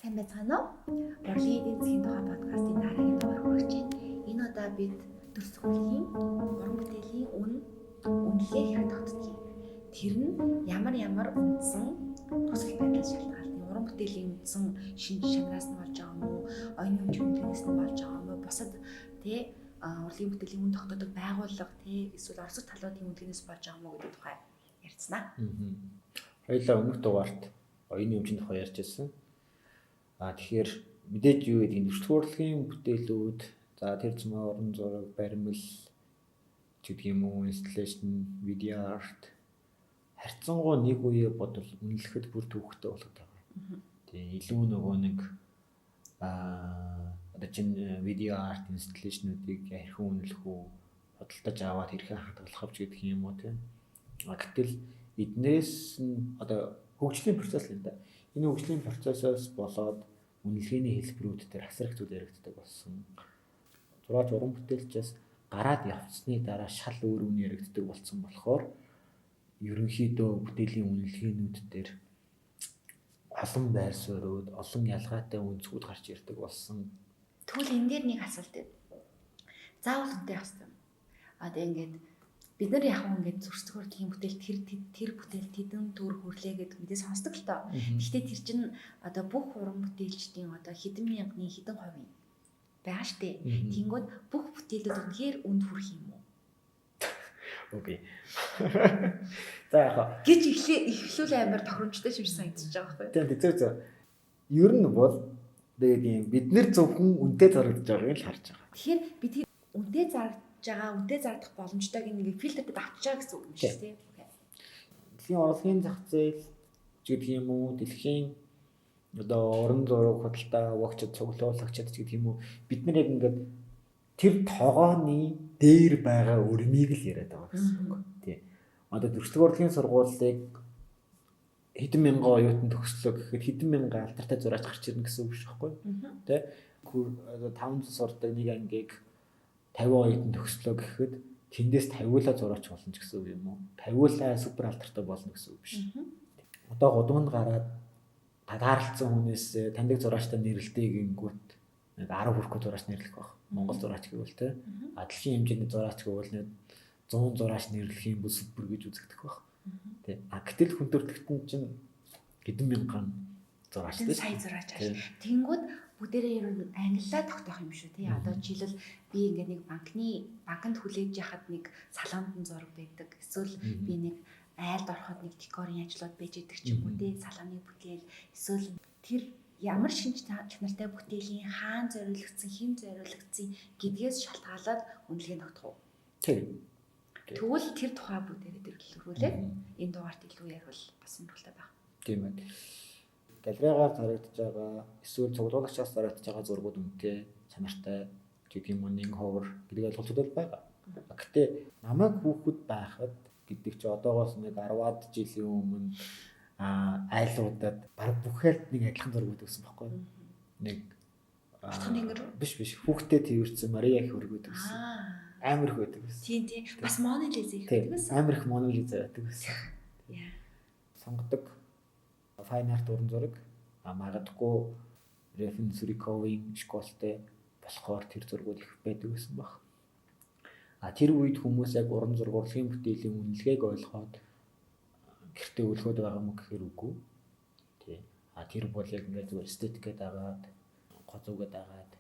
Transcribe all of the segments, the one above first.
Сайн байцгаана уу? Урлагийн эдийн засгийн тухай подкастын дараагийн дугаар хүрэж байна. Энэ удаа бид төр сүргийн уран бүтээлийн үнэлгээ хэрэг тогтдгийг. Тэр нь ямар үндсэн төсөл байдал шалтгаалт. Уран бүтээлийн үндсэн шинж чанараас нь болж байгаа юм уу? Оюуны хөгжмөнөөс нь болж байгаа юм уу? Бусад урлагийн бүтээлийн үн тогтоодог байгууллага эсвэл орсог талуудын үнэлгээнээс болж байгаа юм уу гэдэг тухай ярьцгаана. Хоёулаа өмнөх дугаарт оюуны хөгжмийн тухай ярьж байсан. Тэгэхээр мэдээж юу гэдэг нь өчтөр урлагийн бүтээлүүд тэр зэмээ уран зураг, баримл гэдэг юм уу, инсталляшн, видео арт харьцангуй нэг үе бодвол үнэлэхэд бүр төвөгтэй болоод байгаа. Тэгээ илүү нөгөө нэг одоо чинь видео арт инсталляшнуудыг хэрхэн үнэлэх үү, худалдаж аваад хэрхэн хадгалах вэ гэдэг юм уу тийм. Гэтэл эднээс нь одоо хөгжлийн процесс л энэ. Энэ хөгжлийн процессоос болоод үнэлгээний хэлбэрүүд дээр асар их зүйл яригддаг болсон. Зураач уран бүтээлчээс гараад явцсны дараа шал өөр үн яригддаг болсон болохоор ерөнхийдөө бүтээлийн үнэлгээнүүд дээр олон байр суурьуд, олон ялгаатай үнцгүүд гарч ирдэг болсон. Тэгвэл энэ дээр нэг асуулт байна. Заавал үнэтэй хэвчээ. Одоо ингээд бид нар яг ингээд зурцгаар тийм бүтээл тэр бүтээл тэдэн төр хүрлээ гэдэг мэдээ сонсдог л тоо. Гэхдээ тэр чинь одоо бүх уран бүтээлчдийн одоо хэдэн мянганы хэдэн хувийн байгаа штэ. Тэнгүүд бүх бүтээлүүд үнэхээр үнд хүрэх юм уу? Окей. За яах гэж эхлүүл амар тохиромжтой шиг санагдаж байгаа байхгүй. Тийм зөв. Ер нь бол тэгээд бид нэр зөвхөн үнэтэй зарагдаж байгааг л харж байгаа. Тэгэхээр бид үнэтэй үнэтэй зардах боломжтойг нэг фильтртэй авчиж байгаа гэсэн үг юм шиг тийм. Дэлхийн урлагийн зах зээл гэдэг юм уу, дэлхийн одоо уран зураг худалдаа авагчид, цуглуулагчид гэдэг юм уу, бид нар яг ингээд тэр тогооны дээр байгаа өрмийг л яриад байгаа гэсэн үг тийм. Одоо төрөлхтөн урлагийн сургуулийг хэдэн мянган оюутан төгслөө гэхэд хэдэн мянган алдартай зураач гарч ирнэ гэсэн үг шүү дээ. Тийм. Одоо 500 сурдаг нэг ангийг 50 оюутан төгслөө гэхэд тэндээс 50-уулаа зураач болно ч гэсэн үг юм уу? 50-уулаа супер алдартай болно гэсэн үг биш. Одоо гудамд гараад тагаарлцсан хүнээс таньдаг зураачтай нэрлэлтэй гингүүт нэг 10 хүрэхгүй зураач нэрлэх баг. Монгол зураач гэвэл те. Дэлхийн хэмжээний зураач гэвэл нэг 100 зураач нэрлэх юм бол супер гэж үзэгдэх баг. Тэ. Гэтэл хүн төрөлхтөн чинь хэдэн мянган зураач те. Сая зураач ааш. Тэнгүүд бүгдээрээ ер нь англиар тогтоох юм шүү тий. Одоо жишээлбэл би ингээд нэг банкнд хүлээж яхад нэг салонд нь зураг байдаг. Эсвэл би нэг айлд ороход нэг декорын ажлууд байж идэг ч юм уу тий. Салоны бүтээл эсвэл тэр ямар шинж чанартай бүтээлийн хаан зориулагдсан, хэн зориулагдсан гэдгээс шалтгаалаад үнэлгээ тогтох уу? Тийм. Тэгвэл тэр тухай бүгдээрээ дэлгэрүүлээд энэ дугаарт илүү ярил бас сонирхолтой байна. Тийм ээ. Галерейгаар зарагдж байгаа эсвэл цуглуулагчаас зарагдж байгаа зургууд үнэтэй чанартай гэдэг юм уу нэг ховор гэдэг ойлголтууд байгаа. Гэхдээ намайг хүүхэд байхад гэдэг чи одоогоос нэг 10-аад жилийн өмнө айлуудад баг бүхэлд нэг адилхан зургууд өгсөн байхгүй юу? Нэг биш хүүхдэд тэрвэрсэн Мария их өргөд өгсөн. Амар их байдаг байсан. Тийм. Бас Мона Лиза их байдаг байсан. Амар их Мона Лиза байдаг байсан. Яа. Сонгодог файн арт уран зураг магадгүй Рефен Сүриковын школтой болохоор тэр зургууд их байдаг гэсэн баг. Тэр үед хүмүүс яг уран зураг урлагийн бүтээлийн үнэлгээг ойлгоод гэртээ өлгөөд байгаа юм гэхээр үгүй. Тий. Тэр бол яг ингээд зүгээр эстетикэд агаад, гоцуугээд агаад,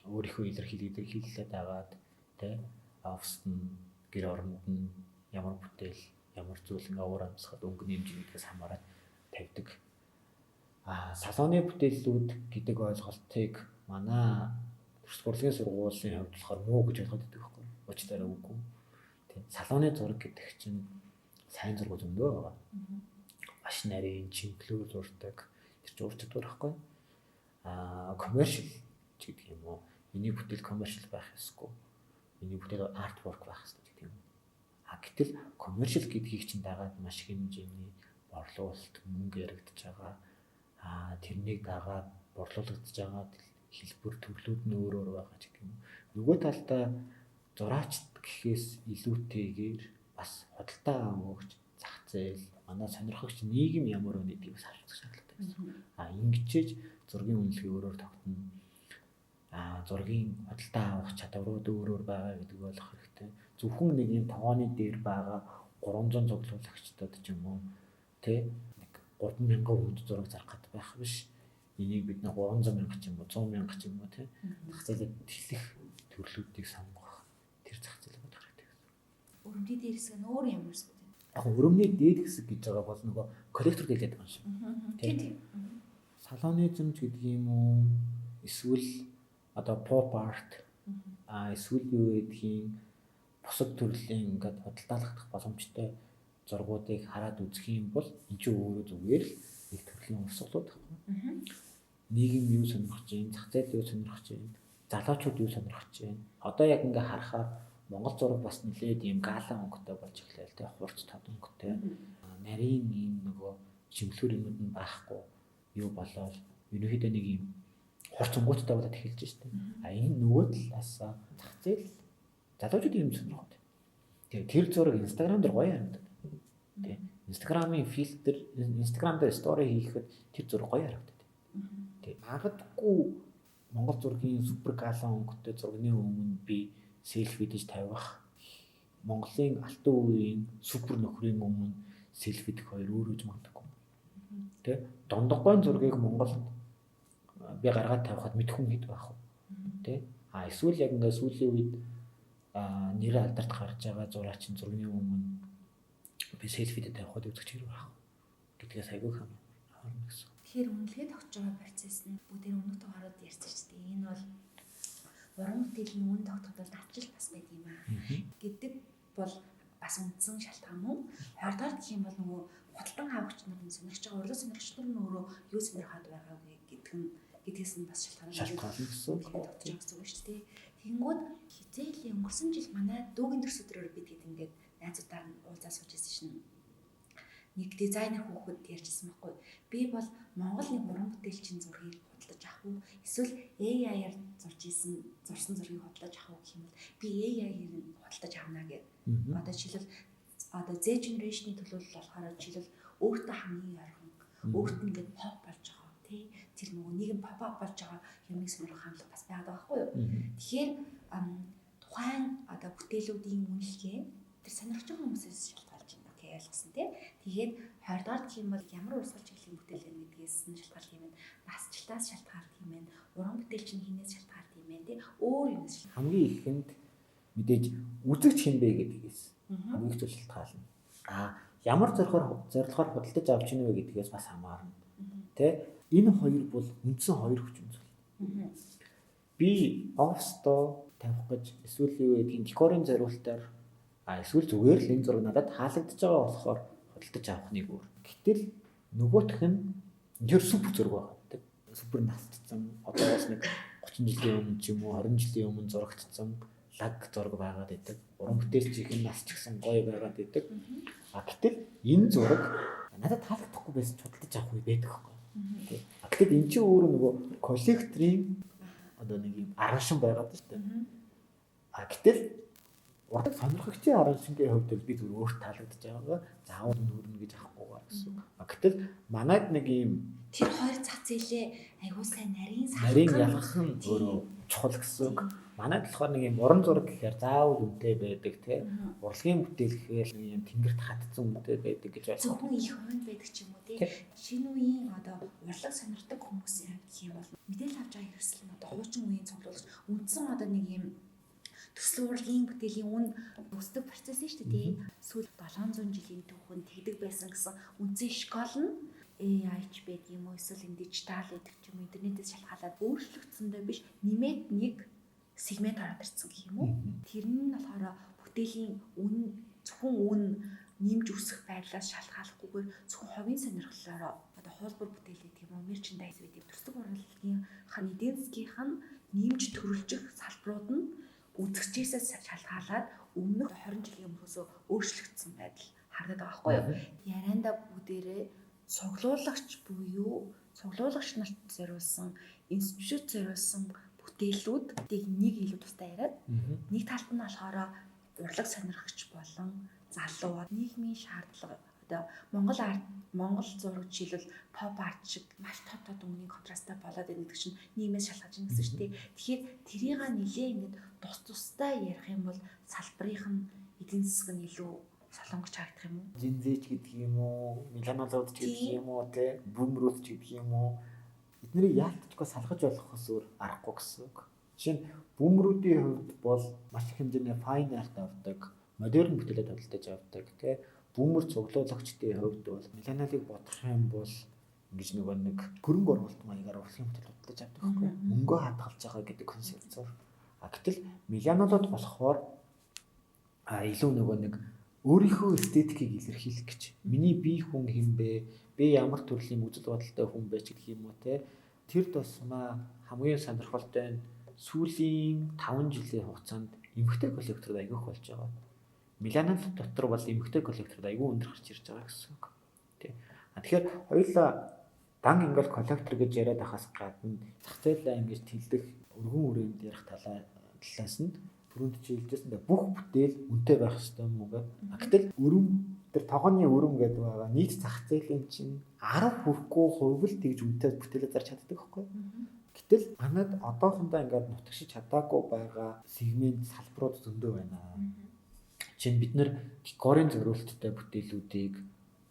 өөрийнхөө илэрхийлэлээд агаад, тий. Авст нь гэр оронд нь ямар бүтээл, ямар зүйл ингээ уур амьсгал өнгөний хэмжээнээс хамаарат тавьдаг. Салооны бүтээлүүд гэдэг ойлголтыг манай урлагийн сургуулийн хувьд болохоор муу гэж ойлгоод байдаг байхгүй юу? Учираа үгүй. Тийм. Салооны зураг гэдэг чинь сайн зураг зөндөө байгаа. Маш нарийн чимхлүү зурдаг. Тэр чинь ур чадвар байхгүй юу? Commercial гэдэг юм уу? Миний бүтээл commercial байх ёсгүй. Миний бүтээл artwork байх ёстой гэдэг юм. Гэтэл commercial гэдгийг чинь дагаад маш их хэмжээний борлуулалт мөнгө яригдж байгаа. Тэрнийг дагаад борлуулагдж байгаа хэлбэр төрлүүд нь өөр байгаа ч гэх юм. Нөгөө талдаа зураач гэхээс илүүтэйгээр бас худалдаа авагч зах зээл манай сонирхогч нийгэм ямар үнэ гэдгийг бас харж шаардлагатай. хэрэгтэй гэсэн. Ингэжээж зургийн үнэлгээ өөрөөр тогтно. Зургийн худалдаа авах чадварууд өөрөөр байгаа гэдэг болох хэрэгтэй. Зөвхөн нэг юм тооны дээр байгаа 300 цуглуулагчдад ч юм уу нэг 3,000 хүнд зураг зарах гэдэг байх биш. Энийг бид нэг 300,000 ч юм уу 100,000 ч юм уу зах зээлд тэлэх төрлүүдийг сонгох. Тэр зах зээл бодох хэрэгтэй гэсэн. Өрөмний дээр хэсэг нь өөр ямар хэсэг вэ? Яг өрөмний дээд хэсэг гэж байгаа бол нөгөө коллектор гэлээд байгаа юм шиг. Тийм. Салонизм ч гэдэг юм уу эсвэл одоо pop art эсвэл юу гэдгийг бусад төрлийн ингээд худалдаалагдах боломжтой зургуудыг хараад үзэх юм бол энэ ч өөрөө зүгээр л их төрлийн урсгалууд байна. Нийгэм юу сонирхож байна, зах зээл юу сонирхож байна, залуучууд юу сонирхож байна. Одоо яг ингээ харахаар Монгол зураг бас нэлээд ийм гала өнгөтэй болж эхлэв л дээ, хурц тод өнгөтэй. Нарийн ийм нөгөө чимлэр юмуд нь байхгүй юу болоод ерөнхийдөө нэг ийм хурц өнгөтэй болоод эхэлж штэ. Энэ нөгөө талаас зах зээл залуучууд юм сонирхоод. Тэгээ тэр зураг Instagram дээр гоё харагдав. Тэ. Instagram-ийн фильтр, Instagram дээр стори хийхэд тэр зураг гоё харагдав. Тэ. Магадгүй Монгол зургийн супер гала өнгөтэй зургийн өмнө би селфи дэж тавих. Монголын алтан үеийн супер нөхрийн өмнө селфи дэх хоёр өөр үж магадгүй. Тэ. Дондоггой зургийг Монголд би гаргаад тавихад мэдхэн хэд байх вэ? Тэ. Эсвэл яг ингээ сүүлийн үед нэр алдарт гарч байгаа зураачин зургийн өмнө би селфи дэ тавихад үзэх хэрэг байх. Гэдгээс айгүй хам харна гэсэн. Тэгэхээр үнэлгээ тогтж байгаа процесс нь бүгдээр өмнөд гараад ярьсан шүү дээ. Энэ бол уран бүтээлийн үн тогтоход бол ачаал бас байд юм гэдэг бол бас үндсэн шалтгаан мөн. Хоёрдугаар гэх юм бол нөгөө худалдан авагч нар нь сонирхож байгаа урлаг сонирхогч нар нь өөрөө юу сонирхоод байгаа вэ гэдгээс нь бас шалтгаан гэсэн. Тогтож байгаа гэсэн үг шүү дээ. Тэнгүүд хизээлийн өнгөрсөн жил манай дүүгийн төрс өдрөөр бид хэд ингээд найзуудаар нь уулзаа сууж ирсэн шин. Нэг дизайнер хүүхэд ярьжсэн байхгүй. Би бол Монгол нэг уран бүтээлчийн зургийг худалдаж авах уу? Эсвэл AI-аар зурсан зургийг худалдаж авах уу гэх юм бол би AI-аар худалдаж авна гэдэг. Одоо жишээлбэл Z generation-ийн төлөөлөл болохоор жишээлбэл өөртөө хамгийн ойрхон, өөртөө ингээд pop болж байгаа тий. Тэр нөгөө нийгэм pop болж байгаа юмыг сонирхох хандлага бас байгаад байгаа байхгүй юу? Тэгэхээр тухайн одоо бүтээлүүдийн үнэлгээ тэр сонирхож байгаа хүмүүсээс шалтгаалж байна. Окей, ойлгосон тий. Тэгээд хоёрдугаар гэх юм бол ямар урсгалч хэлний бүтээлгэн гэдгээс нь шалтгаалж юм байна. Насжилтаас шалтгаалж юм байна. Уран бүтээлч нь хинээс шалтгаалж юм байна тий. Өөр юмээс хамгийн ихэнд мэдээж үзэгч хэн бэ гэдгээс хамгийн их шалтгаална. Ямар зорилгоор худалдаж авч ийн вэ гэдгээс бас хамаарна. Тэ? Энэ хоёр бол үндсэн хоёр хүчин зүйл. Би офстоо тавих гэж эсвэл юу гэдгийг декорын зориултаар эсвэл зүгээр л энэ зураг надад таалагдж байгаа болохоор худалдаж авах нэг өөр. Гэтэл нөгөөх нь тэр супер зураг байгаа. Супер насцсан. Одоо бас нэг 30 жилийн өмнө ч юм уу 20 жилийн өмнө зурагдсан лаг зураг байгаад байдаг. Уран бүтээлчийн нас ч гэсэн гоё байгаад байдаг. Гэтэл энэ зураг надад таалагдахгүй байсан ч худалдаж авах үе байдаг байхгүй. Гэтэл энэ чинь өөрөө нөгөө коллекторийн одоо нэг юм араншин байгаад шүү дээ. Гэтэл ураг сонирхогчийн араншингийн хувьд би зүгээр өөрт таалагдж байгаагаа заавал нүүрнэ гэж авахгүй байгаа гэсэн. Гэтэл манайд нэг юм тэр хоёр зах зээлээ аягүй сайн нарийн ялгах нь өөрөө чухал гэсэн. Манайд болохоор нэг юм уран зураг гэхээр заавал үнэтэй байдаг тий. Урлагийн бүтээл гэхээр нэг юм тэнгэрт хатцсан үнэтэй байдаг гэж байна. Зөвхөн их хувинд байдаг ч юм уу тий. Шинэ үеийн одоо урлаг сонирхдаг хүмүүсийн гэх юм бол мэдээлэл авч байгаа хэрэгсэл нь одоо хуучин үеийн цуглуулагч үндсэн одоо нэг юм төсөл урлагийн бүтээлийн үн өсдөг процесс шүү дээ тий. Сүүл 700 жилийн түүхэнд тэгдэг байсан гэсэн үндсэн школ нь AI ч байд юм уу эсвэл энэ дижитал гэдэг ч юм уу интернетээс шалтгаалаад өөрчлөгдсөндөө биш нэмээд нэг сегмент ороод ирсэн гэх юм уу. Тэр нь болохоор бүтээлийн үн зөвхөн үн нэмж өсөх байдлаас шалтгааллахгүйгээр зөвхөн хувийн сонирхлоороо одоо хуулбар бүтээл гэдэг юм уу мерчендайз гэдэг төсөв урлагийн эдийн засгийн нэмж төрөлжих салбарууд нь үзэгчээсээ шалтгаалаад өмнөх 20 жилийн өмнөөсөө өөрчлөгдсөн байдал харагдаад байгаа байхгүй юу. Ярианда бүгдээрээ цуглуулагч буюу цуглуулагч нарт зориулсан институт зориулсан бүтээлүүдийг нэг илүү тусдаа яриад нэг талд нь болохоор урлаг сонирхогч болон залуу нийгмийн шаардлага одоо Монгол зураг жишээлбэл pop art шиг маш тод өнгөний контрасттай болоод байдаг гэдэг чинь нийгмээс шалгаж байна гэсэн шүү дээ. Тэгэхээр тэрийг нэлээ ингээд тусдаа ярих юм бол салбарынх нь эдийн засаг нь илүү солонгоч харагдах юм уу? Жинзэж гэдэг юм уу, миланоолууд ч гэдэг юм уу, те бүүмрүүд ч гэдэг юм уу. Эднэрийг яалтчгүй салгаж болохоос өөр аргагүй гэсэн үг. Жишээ нь бүүмрүүдийн хувьд бол маш их хэмжээний fine art авдаг, модерн бүтээлээ тодтолдож авдаг, те бүүмэр цуглуулагчдын хувьд бол миланоолыг бодох юм бол ингэж нэг хөрөнгө оруулалт маягаар урлагийн бүтээл тодтолдож авдаг байхгүй. Мөнгөө хадгалж байгаа гэдэг концепцоор. Гэтэл миланоолууд болохоор илүү нэг өөрийнхөө эстетикийг илэрхийлэх гэж. Миний бие хүн хэм бэ? Би ямар төрлийн үзэл бодолтой хүн бэ ч гэх юм уу те. Тэр тусмаа хамгийн сонирхолтой нь сүүлийн 5 жилийн хугацаанд эмэгтэй коллекторд аягүйх болж байгаа. Миланол дотор бол эмэгтэй коллекторд аягүй өндөр гарч ирж байгаа гэсэн үг. Тий. Тэгэхээр хоёулаа дан ингээл коллектор гэж яриад ахаас гадна зах зээлээ ингэж тэлдэх өргөн үрээнд ярих талаас нь түрүүнд чи хэлжсэндээ бүх бүтээл үнэтэй байх ёстой юм уу гэх. Гэтэл өрөм тэр тогооны өрөм гэдэг байгаа нийт зах зээлийн чинь 10 хүрэхгүй хувь л тэгж үнэтэй бүтээлээ зарж чаддаг байхгүй. Гэтэл манад одоохондоо ингээд нутагшиж чадаагүй байгаа сегмент салбарууд зөндөө байна. Жишээ нь бид нэр декорын зориулттай бүтээлүүдийг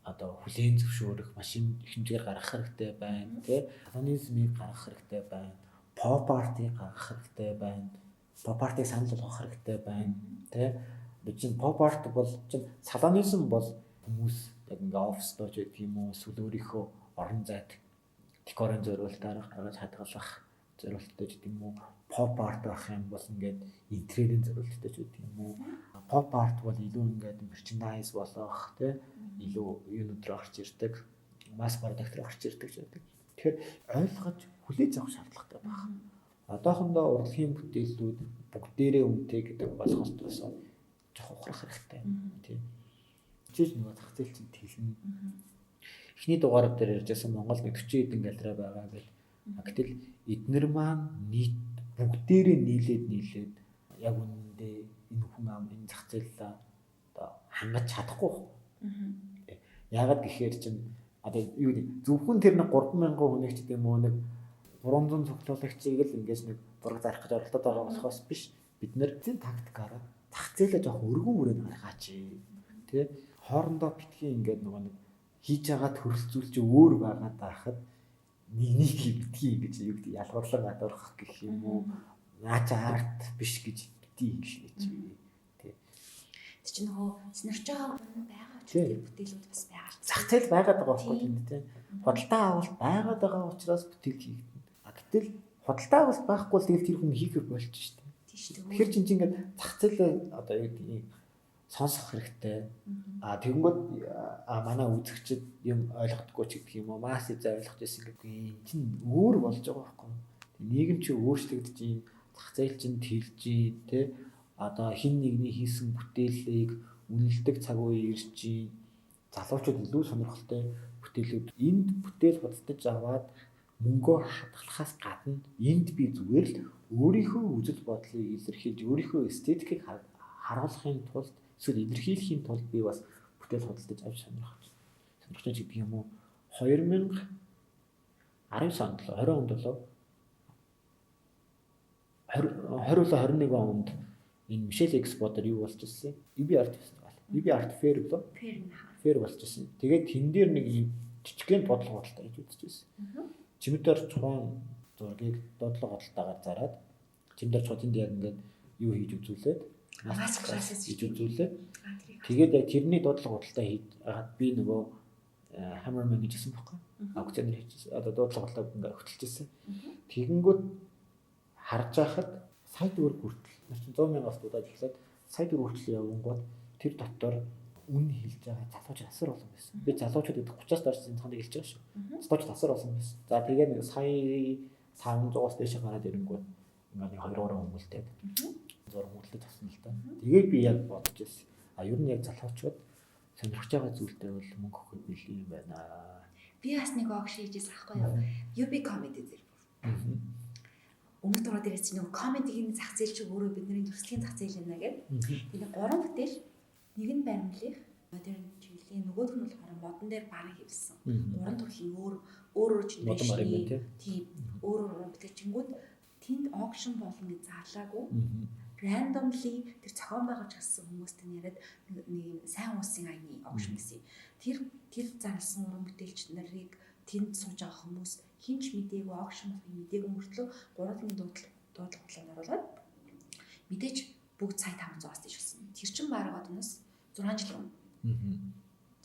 одоо хүлээн зөвшөөрөх машин хэмжээгээр гаргах хэрэгтэй байна, тий. Планизмыг гаргах хэрэгтэй байна. Pop art-ыг гаргах хэрэгтэй байна. Pop art-ыг санал болгох хэрэгтэй байна, тий. Би чинь pop art бол чинь салонизм бол хүмүүс яг ингээ оффистоо ч гэх юм уу эсвэл өөрийнхөө орон зайд декорын зориултаар гаргаж хадгалах зориулттай ч гэдэг юм уу. Pop art байх юм бол ингээд интерьерийн зориулттай ч гэдэг юм уу. Pop art бол илүү ингээд merchandise болох тий илүү юунууд руу гарч ирдэг, масс продакт руу гарч ирдэг ч гэдэг. Тэгэхээр ойлгож хүлээж авах шаардлагатай байна. Одоохондоо урлагийн бүтээлүүд бүгдээрээ үнэтэй гэдэг болохоос тусаа жоох ухрах хэрэгтэй тий. Жишээ нь зах зээл чинь тэлнэ. Эхний дугаар дээр ярьжсэн Монгол 40 хэдэн галерей байгаа гэдэг. Гэтэл эднэр маань нийт бүгдээрээ нийлээд яг үнэндээ энэ хүн энэ зах зээлээ одоо хангаж чадахгүй. Яагаад гэхээр чинь одоо юу гэдэг зөвхөн тэр нэг 3,000 хүнийг ч гэдэг юм уу нэг 300 цуглуулагчийг л ингэж нэг зураг зарах гэж оролдоод байгаа болохоос биш. Бид нэр зэн тактикаараа зах зээлээ жоох өргөн үрээд гаргаач. Тэ хоорондоо битгий ингээд нэг хийж байгаа төрөлцүүл чи өөр байгаад байхад нэг битгий гэж юу гэдэг ялгарлан гадуурхах гэх юм уу. Наач арт биш гэж битгий хэлнэ чи. Тэ. Тэр чинь нөгөө сонирч байгаа байгаа ч бүтээлүүд бас байгаа. Зах зээл байгаад байгаа байхгүй тийм тийм. Худалдаа авалт байгаад байгаа учраас бүтээл хийгдэнэ. Гэтэл худалдаа авалт байхгүй л тэгэл тэр хүн хийхэр болж штэ. Тэгэхээр чинь ингээд зах зээлээ одоо юу гэдэг сонсох хэрэгтэй. Тэгэнгүүт манай үзэгчид юм ойлгохгүй ч гэдэг юм уу. Масс эзэ ойлгож байсан гэдгийг чинь өөр болж байгаа байхгүй. Нийгэм чи өөрчлөгдөж ийн зах зээл чинь тэлж ийн тэ одоо хин нэгний хийсэн бүтээлийг үнэлдэг цаг үе ирж ийн. Залуучууд илүү сонирхолтой бүтээлүүд энд бүтээл худалдаж аваад мөнгөө хадгалахаас гадна энд би зүгээр л өөрийнхөө үзэл бодлыг илэрхийлж өөрийнхөө эстетикийг харуулахын тулд эсвэл илэрхийлэхийн тулд би бас бүтээл худалдаж авч сонирхож гэдэг юм уу 2019 онд л 20 онд болов 2021 онд энэ Мишель Экспотер юу болж ирсэн? UB Art Festival. UB Art Fair болов? Fair болж ирсэн. Тэгээд тэн дээр нэг юм жижигхэн бодлого бодолтой гэж үзчихсэн. Чимдэр чухал зургийг бодлого бодолтойгоор зараад чимдэр чуудын яг ингээд юу хийж үзүүлээд хийж үзүүлээд тэгээд яг тэрний бодлого бодолтой хийж би нөгөө Hammerman гэжсэн байхгүй. Аукционер хийжсэн. Одоо бодлого бодолтой ингээд хөтөлчихсэн. Тэгэнгүүт харж байхад сая төгрөг хүртэл 100,000-аас дуудаад эхлээд сая төгрөг хүртэл явангууд тэр дотор үн хэлж байгаа залууч асар олон байсан. Би залуучууд гэдэг 30-аас доош зэнханыг хэлж байгаа шүү. Залууч асар олон байсан. За тэгээд нэг сая 500-аас дээш гараад ирэнгүүт ингээд 2-3 хүмүүлтэй зураг мөдлөж авсан л та. Тэгээд би яг бодож байсан. Ер нь яг залуучууд сонирхож байгаа зүйлтэй бол мөнгө өгөх бэлэн юм байна. Би бас нэг огш хийжээс ахгүй юу? UB comedy зэрэг. Өмнөх дугаар дээр чинь нөгөө комедигийн зах зээл чи өөрөө бидний төслийн зах зээл байна гэдэг. Тэгээд 3 бүтээл, нэг нь баримлах, модерн чиглэлийн нөгөөх нь болохоор модон дээр баран хийвсэн. Мгм. Уран төрлийн өөр Модон баран юм генерашны байна, тийм өөр бүтээлчингүүд тэнд auction болно гэж заалаагүй. Мгм. Randomly тэр зохион байгуулж авсан хүмүүстэй яриад нэг юм сайн уусын аяны auction гэсэн. Тэр зарласан уран бүтээлч нарыг тэнд сууж байгаа хүмүүс хинч мэдээгүй auction болохыг мэдээгүй мөртлөө 3-ны дуудлага хутлаанд оруулаад мэдээч бүгд сая 500-аас тийш болсон. Тэр чин бараг одноос 6 жил өмнө. Мгм.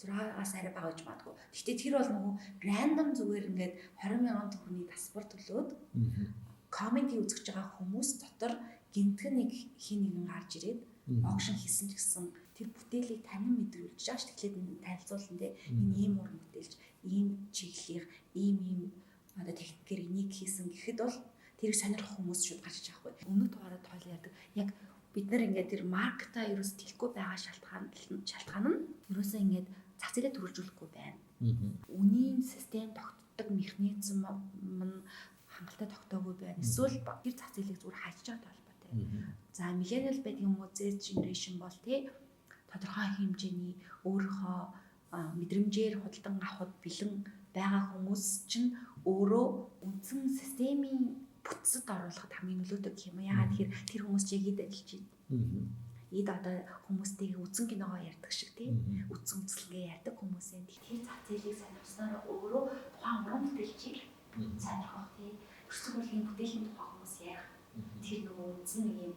6-аас арай бага гэж магадгүй. Гэхдээ тэр бол нөгөө random зүгээр ингээд 20,000 төгрөгийн паспорт төлөөд Мгм. комеди үзэж байгаа хүмүүс дотор гинтхэн нэг хин нэгэн гарч ирээд auction хийсэн ч гэсэн тэр бүтээлийг танин мэдрүүлж байгаа ш. Тэгэхээр танилцуулна те. Энэ ийм уран бүтээлч, ийм чиглэлийнх, ийм одоо техникээр энийг хийсэн гэхэд бол тэрийг сонирхох хүмүүс шууд гарч иж байгаа хгүй. Өмнөд дугаараа тойл яадаг. Яг бид нар ингээд тэр маркета ерөөс тэлэхгүй байгаа шалтгаан нь ерөөсөө ингээд зах зээлээ төрүүлжүүлэхгүй байна. Үнийн систем тогтдог механизм мань хангалттай тогтоогүй байна. Эсвэл тэр зах зээлийг зүгээр хайчж байгаа талбартай. За millennial байдаг юм уу Z generation бол тий тодорхой хэмжээний өөрийнхөө мэдрэмжээр худалдан авахд бэлэн байгаа хүмүүс чинь өөрөө үндсэн системийн бүтцэд оруулахад хамгийн нөлөөтэй гэх юм. Яагаад тэгэхээр тэр хүмүүс чиг эд ажиллаж байна. Эд одоо хүмүүстэйг үзэн киногоо ярьдаг шиг тий үзэн үзлэгээ ярьдаг хүмүүсээ тэр зах зээлийг сонирхсноор өөрөө тухайн уран бүтээлчийг сонирхох тий өсвөр бүлгийн бүтээлийн тухай хүмүүс ярих тэр нөгөө үндсэн нэг юм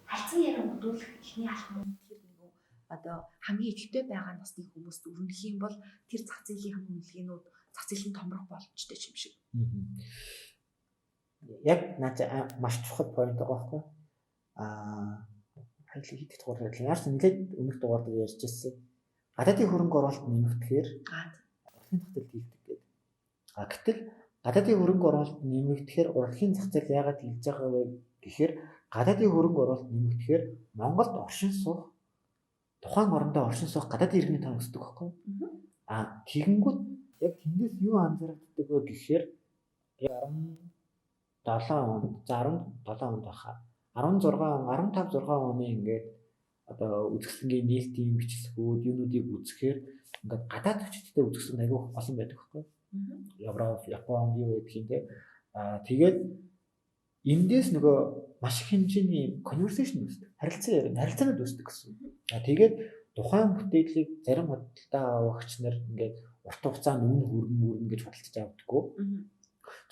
хайцсан яриг өгдүүлэх ихний алхам тэр нөгөө одоо хамгийн ихтэй байгаа насны хүмүүст өрнөх юм бол тэр зах зээлийн үнэлгээнүүд зах зээл нь томрох боломжтой юм шиг. Яг наач маш чухал point байгаа байхгүй. Хайлт хийх дугаар хэлээ. Яарч нэлээд өмнөх дугаар дээр ярьж ирсэн. Гадаадын хөрөнгө оруулалт нэмэгдэхээр урлагийн зах зээл хийгдэх гэдэг. Гэтэл гадаадын хөрөнгө оруулалт нэмэгдэхээр урлагийн зах зээл яагаад хийж байгаа вэ гэхээр гадаадын хөрөнгө оруулалт нэмэгдэхээр Монголд оршин суух тухайн орондоо оршин суух гадаадын иргэний тоо өсдөг байхгүй. Тэгэнгүүт яг тэндээс юу анзаарэгддэг вэ гэхээр 17 онд баха 16 15 6 оны ингээд одоо үзэсгэлэнгийн нээлтийн бичлэгүүд юунуудыг үзэхээр ингээд гадаад очттой үзэсгэлэн аягүй олон байдаг байхгүй. Европ, Япон юу гэдэг юм те. Тэгээд эндээс нөгөө маш их хэмжээний conversation үүсдэг. Харилцаанууд үүсдэг гэсэн. Тэгээд тухайн бүтээлийг зарим худалдаа авагч нар ингээд урт хугацаанд өмнө гэж худалдаж авдаггүй.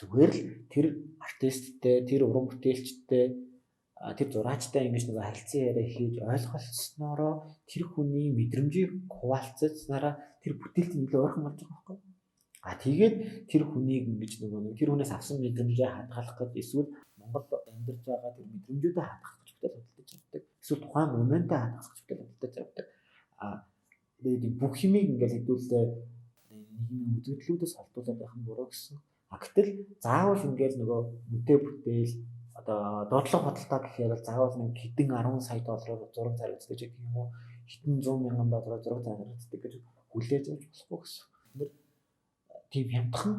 Зүгээр л тэр артисттэй, тэр уран бүтээлчтэй, тэр зураачтай ингэж нэг харилцан яриа хийж ойлголцсноороо тэр хүний мэдрэмжийг хуваалцснараа тэр бүтээлтэй нэлээд ойрхон болж байгаа байхгүй. Тэгээд тэр хүнийг ингэж нөгөө тэр хүнээс авсан мэдрэмжээ хадгалах гэж эсвэл Монголд амьдарч байгаа тэр мэдрэмжүүдээ хадгалах гэж бүтээл худалдаж авдаг. Эсвэл тухайн моментаа хадгалах гэж бүтээл худалдаж авдаг. Тэгээд бүх юмыг ингэж хэдүүлээ нийгмийн үзэгдлүүдээс холдуулаад байх нь буруу гэсэн. Гэтэл заавал ингээл нөгөө бүтээл бүтээл одоо доотлого худалдаа гэхээр бол заавал нэг хэдэн 10 сая доллараар зураг зарагддаг гэх юм уу хэдэн 100 мянган доллараар зураг зарагддаг гэж хүлээж авч болохгүй гэсэн. Бид тийм хямдхан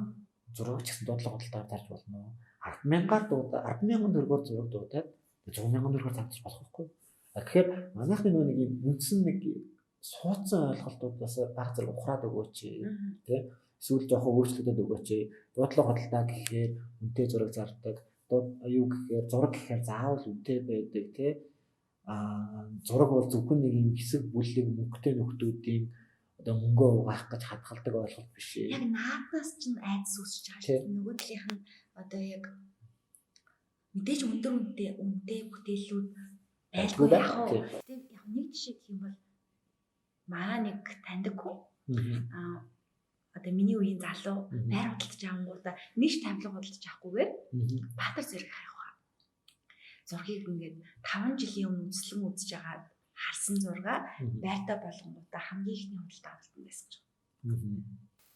зураг ч гэсэн доотлого худалдаагаар зарж болно. 10,000 төгрөгөөр зураг дуудаад 100,000 төгрөгөөр зарж болох байхгүй. Тэгэхээр манайхны нэг юм үндсэн нэг суудсан ойлголтуудаас баг зэрэг ухраад өгөөч тий. Эсвэл жоохон өөрчлөлтөд өгөөч. Доотлого худалдаа гэхээр үнэтэй зураг зардаг. Юу гэхээр зураг гэхээр заавал үнэтэй байдаг тий. Зураг бол зөвхөн нэг юм хэсэг бүлэг мөнгөтэй нөхдүүдийн одоо мөнгөө угаах гэж хадгалдаг ойлголт биш ээ. Яг нааднаас ч айдас үүсэж байгаа шүү. Нөгөө талынх нь одоо яг мэдээж өндөр үнэтэй бүтээлүүд байлгүй яг. Яг нэг жишээ гэх юм бол маа нэг таньдаг хүн одоо миний үеийн залуу байр худалдаж авангуудаа нэг тавилга худалдаж авахгүйгээр Баатар зэрэг хайх ба. Зургийг ингээд 5 жилийн өмнө үзлэн үзэж байгаа харсан зургаа байртаа болгонгуудаа хамгийн ихний худалдаа авалтан байсан гэж байна.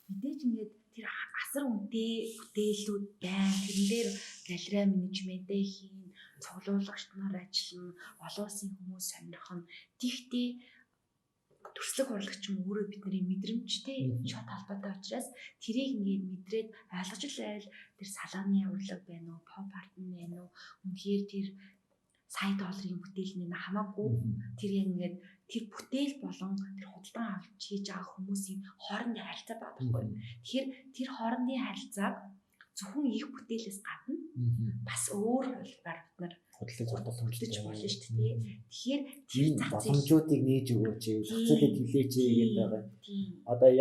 Мэдээж ингээд тэр асар үнэтэй бүтээлүүд байна. Тэрэн дээр галерей менежментээ хийн, цуглуулагч нар ажиллана, олон улсын хүмүүс сонирхон. Тэгтээ төрслөг урлагч юм өөрөө бидний мэдрэмжтэй шат холбоотой учраас тэрийг ингээд мэдрээд ойлгож л айл тэр салааны урлаг байна уу, pop art нь байна уу, үнэхээр тэр сая долларын бүтээл нэ хамаагүй тэр яг ингээд тэр бүтээл болон тэр худалдан авалт хийж байгаа хүмүүсийн хоорондын харилцаа байдаг байхгүй. Тэгэхээр тэр хоорондын харилцааг зөвхөн их бүтээлээс гадна бас өөр хөлбөр бид нар хөдөлгөөн зурдалж болно шүү дээ. Тэгэхээр тэр боломжуудыг нээж өгөөч, зах зээлээ тэлээч гэдэг байгаа. Одоо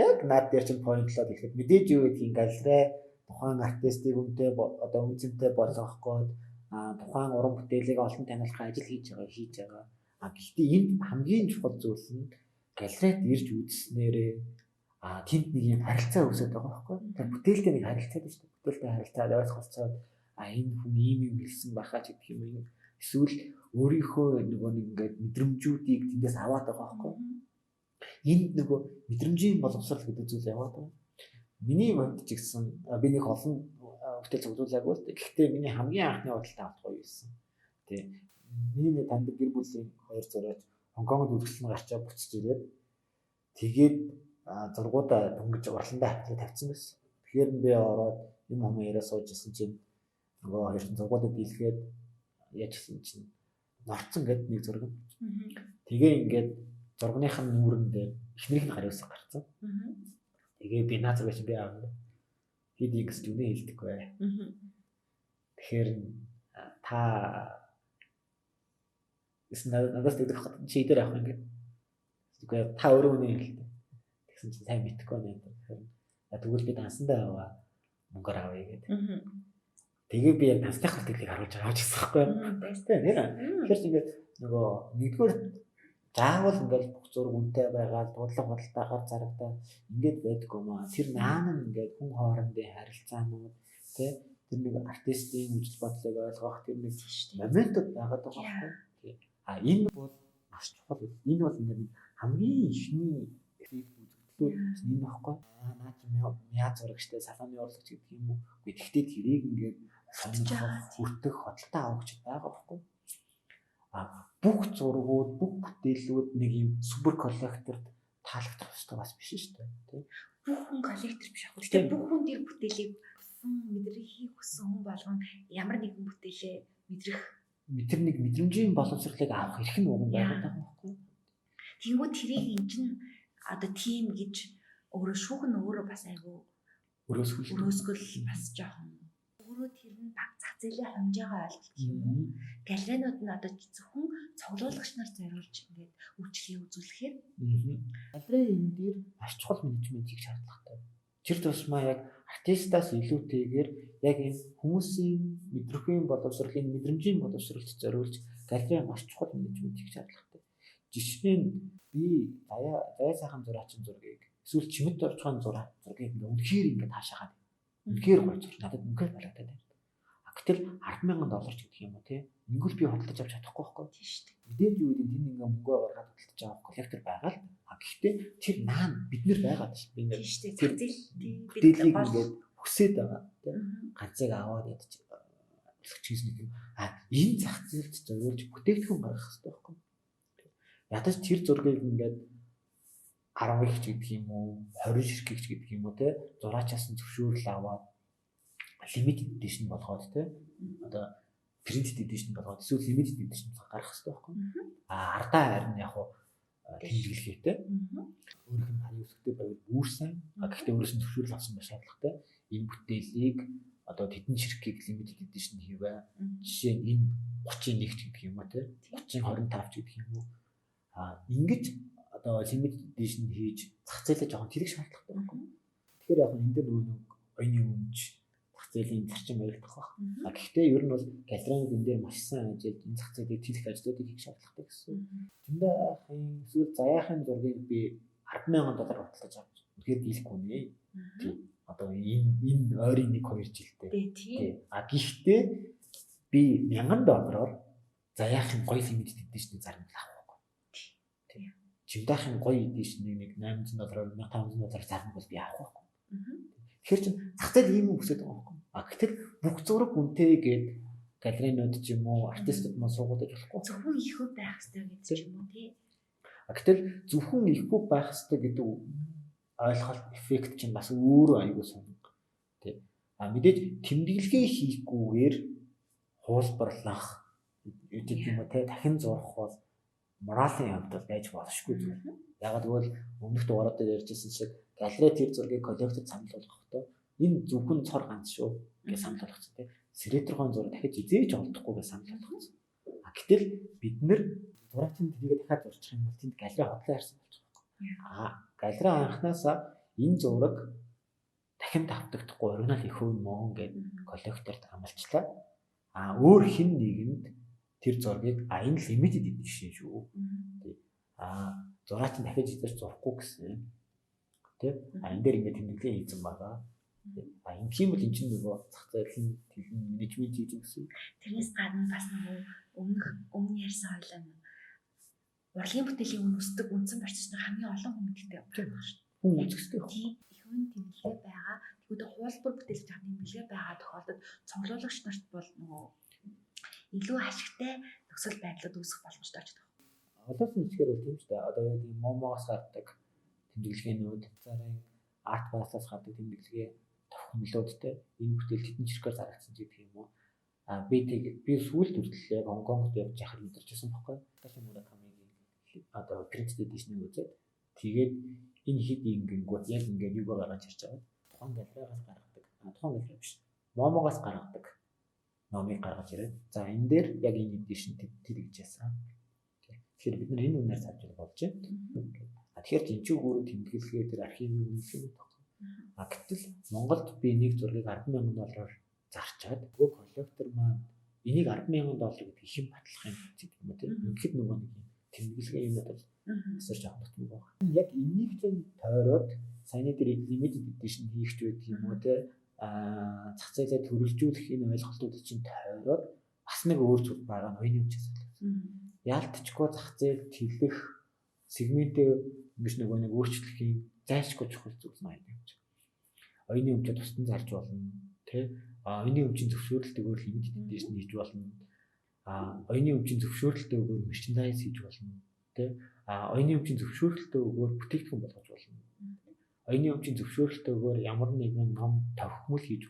яг наад дээр чинь поинтлоод ихэд мэдээж юу гэдгийг галерей тухайн артистыг үнэтэй одоо үнцэнтэй болгохгүйд тухайн уран бүтээлийг олон таниулах ажил хийж байгаа. Гэхдээ энд хамгийн чухал зүйл нь галерейд ирж үзснээрээ тэнд нэг юм харилцаа үүсэж байгаа байхгүй. Тэр бүтээлтэй нэг харилцаад байна шүү дээ. Бүтээлтэй харилцаад ойлголцоод энэ хүн ийм юм хэлсэн байхаа ч гэх юм. Эсвэл өөрийнхөө нөгөө нэг ингээд мэдрэмжүүдийг тэндээс аваад байгаа байхгүй. Энд нөгөө мэдрэмжийн боловсрал гэдэг зүйл яваад байна. Миний хувьд ч гэсэн би нэг олон бүтээл цуглуулаагүй л дээ. Гэхдээ миний хамгийн анхны бодлоо авах гоё байсан. Тэ. Миний танд гэр бүлийн 2 зураач Хонконгод үргэлжлэн гарчаа буцаж ирээд тэгээд зургуудаа дөнгөж урландаа хавтал тавьсан байсан. Тэгэхээр би ороод юм яриа сууж ирсэн чинь нөгөө хоёр зургуудад дийлгээд яажсэн чинь норцсон гэдэг нэг зураг. Тэгээ ингээд зургийнхын нүүрэн дээр ихнэрийнх нь гар үсэг гарцсан. Тэгээ би наад зургаач би аав. Хэд x ч үнэ хэлдэг бай. Тэгэхээр та надаас тэгдэх хат чи дээр авах ингээд. Тэгвэл та өөрөө үнэ хэлдэг. Тэгсэн чинь сайн мэдхгүй байна. Тэгэхээр тэгвэл би дансандаа аваа мөнгөөр авъя гэдэг. Тэгээ би яг дансны хөлтөлийг харуулж байгаа ч гэсэн байхгүй. Баяртай нэр. Тэгэхээр ингээд нөгөө нэгдүгээр заавал ингээд бүх зураг үнэтэй байгаа дуудлага бодолтойгоор зарагдаа ингээд байдаг юм аа. Тэр наан нь ингээд хүн хоорондын харилцаанууд тий тэр нэг артистийн үжил бодлыг ойлгох тэр нэг моментууд байгаад байгаа байхгүй. Энэ бол маш чухал. Энэ бол ингээд хамгийн ихний эффект үзэгдлүүд энэ багхгүй. Наа чи мяа зурагчтай салааны урлагч гэдэг юм уу. Гэхдээ тэрийг ингээд сонирхох, хүртэх, хөдөлთა авахч байгаа байхгүй. Бүх зургууд, бүх бүтээлүүд нэг юм супер коллекторт таалагдах хэрэгтэй бас биш шүү дээ. Тэ? Бүх хүн коллектор биш яг. Гэхдээ бүх хүн тэр бүтээлийг мэдрэхийг хүссэн хүн болгон ямар нэгэн бүтээлээ тэр нэг мэдрэмжийн боловсролыг авах эрх нь уг байгаад байгаа байхгүй. Тэнгүүд тэрийг эн чинь одоо тим гэж өөрөө шүүхэн өөрөө бас айгүй өрөөсгөл бас жоохон өөрөө тэр нь баг зах зээлийн хэмжээгээ ойлгох юм уу? Галерейнууд нь одоо зөвхөн цуглуулагч нар зориулж ингээд үйлчлэгийг үзүүлэхээр галерей энэ дээр маш чухал менежмент хийх шаардлагатай. Тэр тусмаа яг артистаас илүүтэйгээр яг энэ хүмүүсийн мэдрэмжийн боловсролын мэдрэмжийн боловсролд зориулж галерей маш чухал менежмент хийх шаардлагатай. Жишээ нь би заяа сайхан зураачин зургийг эсвэл чимэд орчхон зургийг үнэхээр ингээд хаашаагаад үнэхээр гоё зур надад үнэхээр балагдаад байна. Гэтэл $10,000 ч гэдэг юм уу тий. Ингүүл би хөдөлж авч чадахгүй байхгүй тийм шүү дээ. Мэдээж юу гэдэг тэнд ингээ мөнгөө гаргаад хөдөлж байгаа коллектор байгаа л. Гэхдээ тэр наан бид нэр байгаа шүү. Би нэг тийм шүү дээ. Зах зээл бүтээлийг ингээд хүсээд байгаа тий. Ганцыг аваад ядч өсгч хийсэн юм. Энэ зах зээлд зориулж бүтээгдэхүүн гаргах хэрэгтэй байхгүй. Ядаж тэр зургийг ингээд 10 их ч гэдэг юм уу 20 ширхэг ч гэдэг юм уу те зураачаас нь зөвшөөрөл аваад limited edition болгоод те одоо printed edition болгоод эсвэл limited edition гаргах хэрэгтэй байхгүй. Ардаа харин яг хуу тэмдэглэхтэй өөрийнх нь харын үсгтэй байвал бүр сайн. Гэхдээ өөрөөс нь зөвшөөрөл авсан байх шаардлагатай. Энэ бүтээлийг одоо тэдэн ширхгийг limited edition хийвэ. Жишээ нь энэ 31 ч гэдэг юм уу те 30-25 ч гэдэг юм уу. Ингэж одоо limited edition хийж зах зээлээ жоохон тэрэг шаардлагатай байхгүй. Тэгэхээр яг энэ дээр нөгөө оюуны өмч зах зээлийн зарчим баригдах баг. Гэхдээ ер нь бол галерейнууд энэ дээр маш сайн ажиллаж энэ зах зээлийг тэрэг ажлуудыг хийх шаардлагатай гэсэн. Тэндээхийн эсвэл заяахийн зургийг би $10,000 баталж авч үнэхээр дийлэхгүй нэ. Тийм. Одоо энэ ойрын 1-2 жилдээ. Тийм. Гэхдээ би $1,000-оор заяахийн гоё limited edition зарим л авах. Чимдаахын гоё эдишнийг $800, $1,500 зарна бол би авах байхгүй. Тэгэхээр чин зах зээл ийм өсөд байгаа байхгүй. Гэтэл бүх зураг үнэтэй гээд галерейнууд ч юм уу, артистууд мөн суугаад болохгүй. Зөвхөн ихүү байх хэрэгтэй гэдэг ч юм уу тий. Гэтэл зөвхөн ихүү байх хэрэгтэй гэдэг ойлголт эффект чинь бас өөрөө аюул сонирхол. Тий. Мэдээж тэмдэглэгээ хийхгүйгээр хуулбарлах гэдэг юм уу те дахин зурх бол моралын хувьд бол байж боломжгүй зүйл. Ягаад гэвэл өмнөх дугаараар дээр ярьжсэн шиг галерей тэр зургийг коллекцид санал болгохдоо энэ зөвхөн цор ганц шүү гэж санал болгосон те. Среттерхон зураг дахиж эзээж олдохгүй гэж санал болгосон. Гэтэл бид нэр зурагчид тэрийг дахиад зурчих юм бол тэнд галерей хотлоо ярьсан болчих واخ. Галерей анханасаа энэ зураг дахин давтагдахгүй оригинал их өвн мөн гэдэг коллекторт амлалчлаа. Өөр хэн нэгэнд тэр зургийг энэ limited edition шүү. Зураач нь дахиж эзэж зурхгүй гэсэн. Тэ? Энэ дээр ингээд тэмдэглээ хийсэн байгаа. Энэ тийм бол энэ чинь нөгөө зах зээлийн менежмент хийж гэсэн. Тэрнээс гадна бас нөгөө өмнө ярьсан хойлоо урлагийн бүтээлийн үн өсдөг үндсэн процессыг хамгийн олон хүн мэддэг байна шүү. Хүн үзэстэй. Тийм их үн тэмдэглээ байгаа. Тэгвэл хуулбар бүтээлч хад тэмдэглээ байгаа тохиолдолд цуглуулагч нарт бол нөгөө илүү ашигтай нөхцөл байдлууд үүсэх боломжтой ч байна. Одоосын хэсгээр бол тийм ч дээ. Одоо яг ийм момоос гардаг тэмдэглэгээнүүд, царын арт байсаас гардаг тэмдэглэгээ тохиомлуудтай энэ бүтээл тэдэн чиргээр зарагдсан гэдэг юм уу. Би сүүлд хүртэл Гонконгт явж яхад мэдэрчсэн байхгүй. Таши Муракамигийн одоо printed edition-ыг үзээд тэгээд энэ хэд ингэнгүүт яг ингээд юу гаргаж ирж байгаа. Тухайн галерейгаас гаргадаг. Тухайн галерей биш. Момоогоос гаргадаг номыг гаргаж ирээд за энэ дээр яг энэ edition тэр хийжсэн. Тэгэхээр бид нар энэ үнээр цааш болж байна. Тэгэхээр жинчиг өөрөө тэмдэглэгээ тэр архивын үнэлгээ юм байна. Гэтэл Монголд би нэг зургийг 10,000 зарчаад нөгөө коллектор маань энийг 10,000 гэдэг их юм батлах юм гэдэг юм уу тийм. Үнэхээр нөгөө нэг юм тэмдэглэгээ юм надад асарч авах юм байна. Яг энийг чинь тойроод саяны дээр limited edition хийх ч байдаг юм уу тийм. Зах зээлээ төрөлжүүлэх энэ ойлголтууд чинь тойроод бас нэг өөр зүйл байгаа нь оюуны хүчээс л. Яалтчгүй зах зээл тэлэх сегментээ ингэж нэг өөрчлөхийн зайлшгүй чухал зүйл нь оюуны хүч. Оюуны хүчээ тусдан зарж болно тий. Оюуны хүчийн зөвшөөрөлтөөр limited edition хийж болно. Оюуны хүчийн зөвшөөрөлтөөр merchandise хийж болно тий. Оюуны хүчийн зөвшөөрөлтөөр бүтээгдэхүүн болгож болно. Оюуны хүчийн зөвшөөрөлтөөр ямар нэгэн ном тохиомл хийж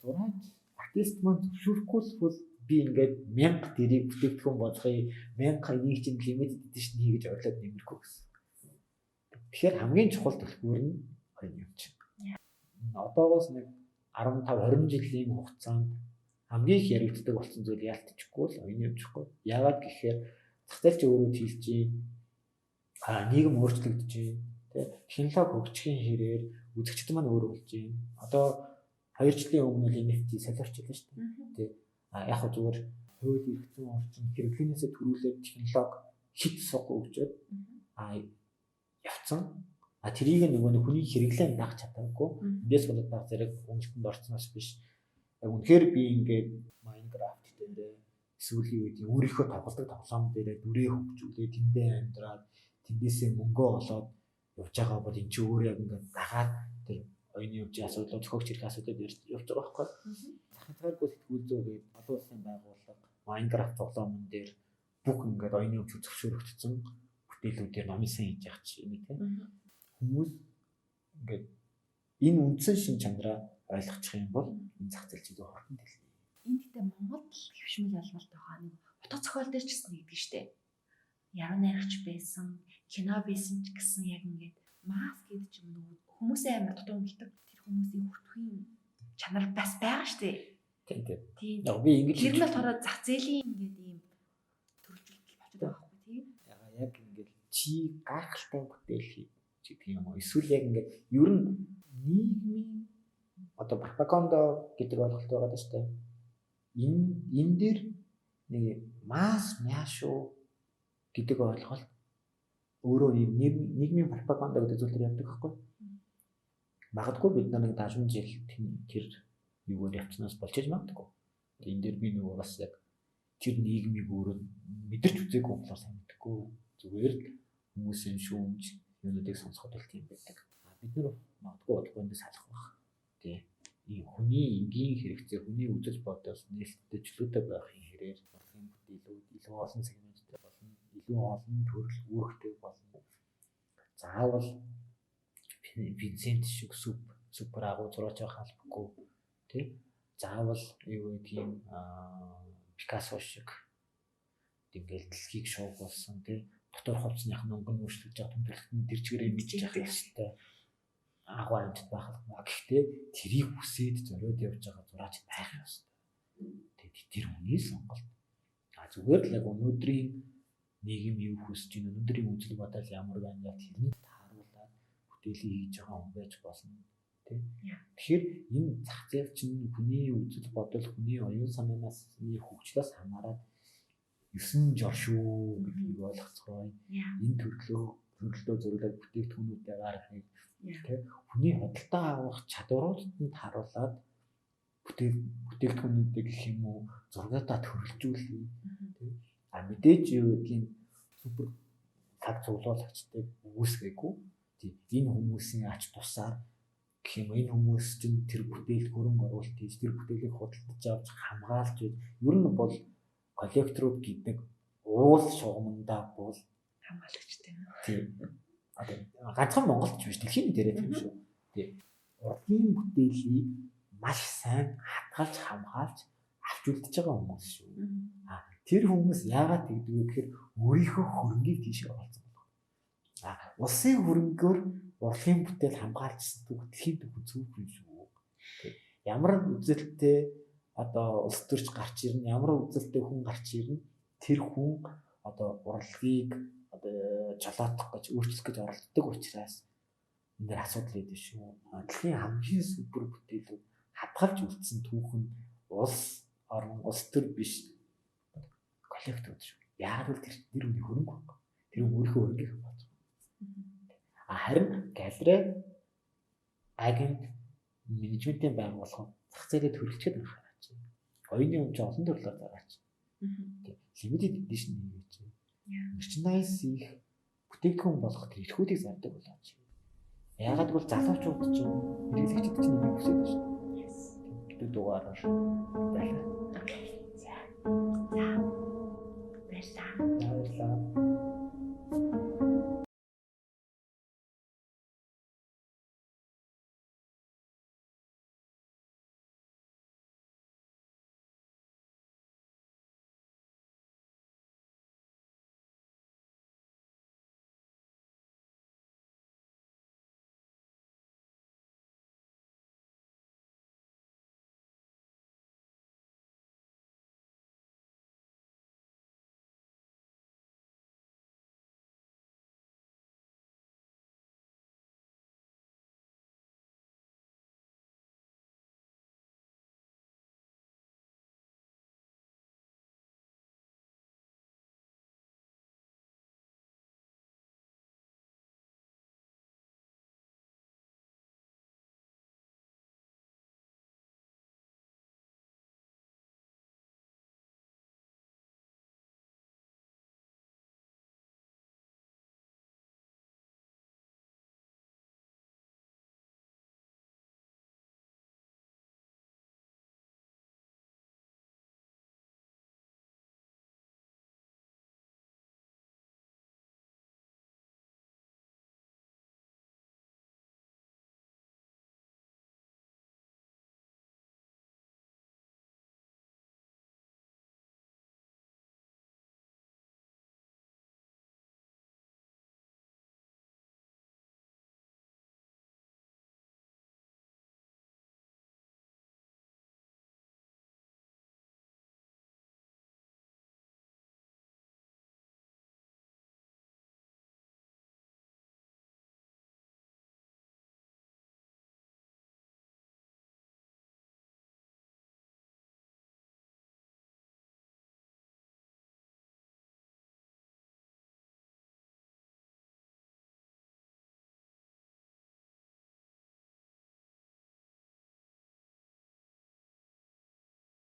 зураач артист маань зөвшөөрөхгүй бол би ингээд 1000 дэрийг бүтээгдэхүүн болгоё 1000 энийг чинь limited edition хий гэж ойлоод нэмэргүй гэсэн. Тэгэхээр хамгийн чухал төлбөр нь оюуны хүч. Одоогоос нэг 15-20 жилийн хугацаанд хамгийн их яригддаг болсон зүйл яалтчгүй л оюуны хүчгүй. Яагаад гэхээр зах зээл ч өөрөө тийлж байна. Нийгэм өөрчлөгдөж байна. Технологи хөгжихийн хэрээр үзэгчд маань өөр болж байна. Одоо 2 жилийн өмнө л NFT солиорчлаа шүү дээ. Яг хөө зүгээр хууль эрхцэн орчин хэрэглэнээсээ төрүүлээд технологи хит суг өгчөөд явцсан. Тэрийг нөгөө нэг хүний хэрэглэн дагах чадаагүй. Эндээс болоод баг зэрэг өмчлөнд орцноос биш. Яг үнэхээр би ингээд Minecraft дээр сүүлийн үед өөрийнхөө тоглодог тоглоом дээр дүрээ хөгжүүлээ, тэндээ амьдраад тэндээсээ мөнгө олоод явж байгаа бол эн чинь өөрөө яг ингээд дагаад тэр оюуны хүчийн асуудал, зохиогч хэрэг асуудал ярьж байгаа байхгүй. Захын цааргүй сэтгүүл зөө гээд олон улсын байгууллага Minecraft тоглоомн дээр бүх ингээд оюуны хүч зөвшөөрөгдсөн бүтээлүүдээр номын сан хийж явах чинь юм тийм. Хүмүүс ингээд энэ үндсэн шин чанараа ойлгочих юм бол энэ зах зээл чинь хортон дэлнэ. Энд гэдэг Монгол хөвшмөл ялмалт байгаа нэг фото зохиол дээр ч гэсэн нэгдэг штэ. Яруу найрагч байсан, кино байсан ч гэсэн яг ингээд маск гэдэг ч юм уу хүмүүсийн амар дутуу өмлөдөг тэр хүмүүсийн хүртхийн чанар бас байгаа штэ. Тийм. Яг би ингэж тэр нь болохоор зах зээлийн ингээд ийм төрөлжүүлэлт болчиход байгаа байхгүй тийм. Яг ингээд чи гайхалтай бүтээл хий гэдэг юм уу? Эсвэл яг ингээд ер нь нийгмийн одоо пропаганда гэдэг ойлголт байгаа даа штэ. Энэ дээр нэг масс мяшуу гэдэг ойлголт өөрөө нийгмийн пропаганда гэдэг зүйл төр явдаг байхгүй. Магадгүй бид нэг 70 жил тэр юугаар явцнаас болж иж магадгүй. Энэ дээр би нөгөө бас яг тэр нийгмийг өөрөө мэдэрч үзээгүй болохоор сайн мэдхгүй. Зүгээр л хүмүүсийн шүүмж юунуудыг сонсоход л тийм байдаг. Бид нар магадгүй бодохгүй эндээс салах байх. Тий. Ийм хүний энгийн хэрэгцээ, хүний үзэл бодолд нээлттэй чөлөөтэй байхын хэрээр урлагийн бүтээлүүд илүү олон сегменттэй болно, илүү олон төрөл үүрэгтэй болно. Заавал Винсент шиг супер агуу зураач халбахгүй тий. Заавал юу гэдгийг Пикассо шиг ингээл дэлхийг шуугуулсан тий дотор хувцсных нь өнгө өөрчлөж байгаа тэмдэглэлтэн тэр чигээрээ мэдж явах хэрэгтэй агуу амжилт байх юм. Гэхдээ тэрийг хүсээд зориод явж байгаа зураач байх ёстой. Тэгээд тэр хүний сонголт. Зүгээр л яг өнөөдрийн нийгэм юу хүсэж байна, өнөөдрийн үзэл бодол ямар байна яг тэрнийг тааруулаад бүтээлийг хийж байгаа хүн байж болно. Тэ. Тэгэхээр энэ зах зээл чинь хүний үзэл бодол, хүний оюун санаанаас хөгжлөөс хамаарат 9 жор шүү гэдгийг ойлгоцгоё. Энэ төрлөө зөвлөд бүтээгдэхүүнүүдээ гаргахыг тэ хүний хөдөлтөө авах чадваруудад нь тааруулаад бүтээгдэхүүнүүдийг гэх юм уу зургуудаа төрөлжүүлээ. Тэ мэдээж юу гэдгийг супер цаг цуглуулагчдыг үүсгээгүй. Тийм энэ хүмүүсийн ач тусаар гэх юм энэ хүмүүс чинь тэр бүтээлд хөрөнгө оруулалт хийж тэр бүтээлийг худалдаж авч хамгаалж ер нь бол коллекторууд гэдэг уул шугамдаа бол хамгаалагчтай. Тийм. Ганцхан Монголд ч биш дэлхийн дээрээ тийм шүү. Тийм. Урлагийн бүтээлийг маш сайн хадгалж хамгаалж авч үлдэж байгаа хүмүүс шүү. Тэр хүмүүс яагаад тэгдэг вэ гэхээр өөрийнхөө хөрөнгийг тийш оруулсан байна. Улсын хөрөнгөөр урлагийн бүтээл хамгаалжсан дэлхийн төв зүггүй шүү. Ямар үзэлтэй улс төрч гарч ирнэ, ямар үзэлтэй хүн гарч ирнэ, тэр хүн урлагийг жолоодох гэж өөрчлөх гэж оролддог учраас энэ дэр асуудал үүдэн шүү. Дэлхийн хамгийн супер бүтээлүүд хадгалж үлдсэн түүхэн улс орон улс төр биш коллекторууд шүү. Яагаад гэвэл тэр хүний хөрөнгө баг. Тэр өөрийнхөө хөрөнгийг хамгаалж байгаа. Харин галерей агент менежментийн байгууллага зах зээлээ төрөлчөд байх гэж байна. Оюуны өмч олон төрлөөр зараач. Limited edition гэж. Merchandise их бүтээгдэхүүн болгох эрхүүдийг зардаг болооч. Яагаад гэвэл залуучууд чинь хэрэглэгчид чинь нэг хүсэж байна шүү. Гэдэг дугаараар